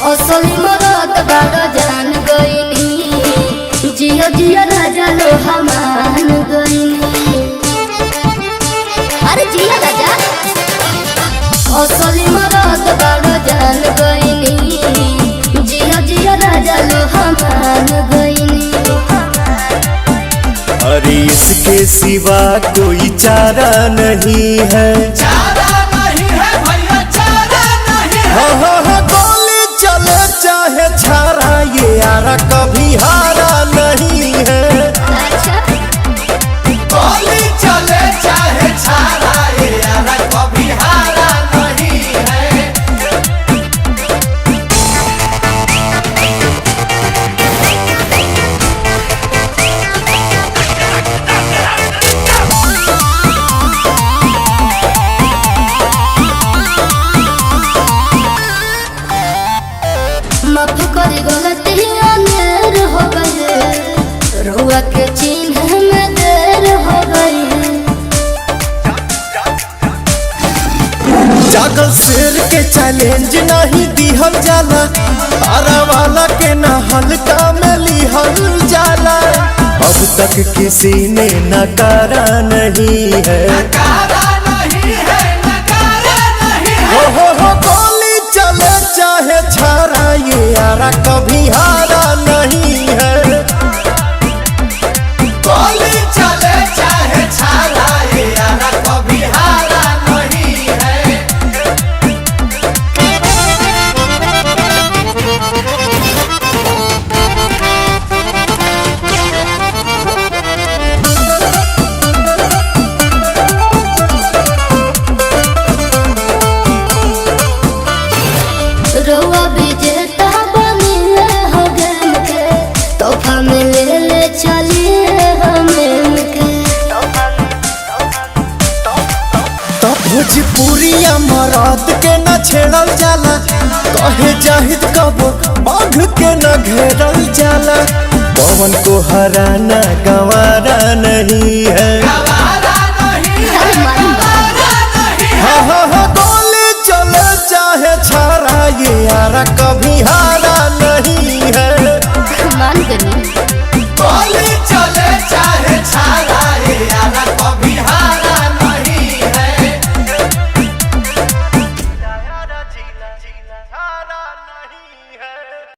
असली मरद बड़ा जान गईनी जिया जिया राजा लो हमान गईनी। अरे जिया राजा असली मरद बड़ा जान गईनी जिया जिया राजा लो हमान गईनी। अरे इसके सिवा कोई चारा नहीं है, चारा नहीं है भैया, चारा नहीं है। हाँ हाँ हाँ गोली चले चाहे छारा, ये यारा कभी हारा नहीं है। अच्छा गोली चले चाहे छारा, ये यारा कभी हारा नहीं है। माफ करी गलती अनेर हो गई, रुआ के चिन्ह में देर हो गई। जागल शेर के चैलेंज नहीं दिहल जाला, तारा वाला के ना हल्का में लिहल जाला। अब तक किसी ने नकारा नहीं है, नकारा नहीं है, नकारा नहीं है। हो गोली चले चाहे छारा, ये यारा कभी हारा नहीं है। गोली चले चाहे छारा, ये यारा कभी हारा नहीं है। रुआ विजेता बनिए हो गेम के, तोहफा में ले चलिए हमें के। तो भोजपुरिया मराद के न छेड़ल जाला, कहे जाहिद कबो बाघ के न घेरल जाला। पवन को हराना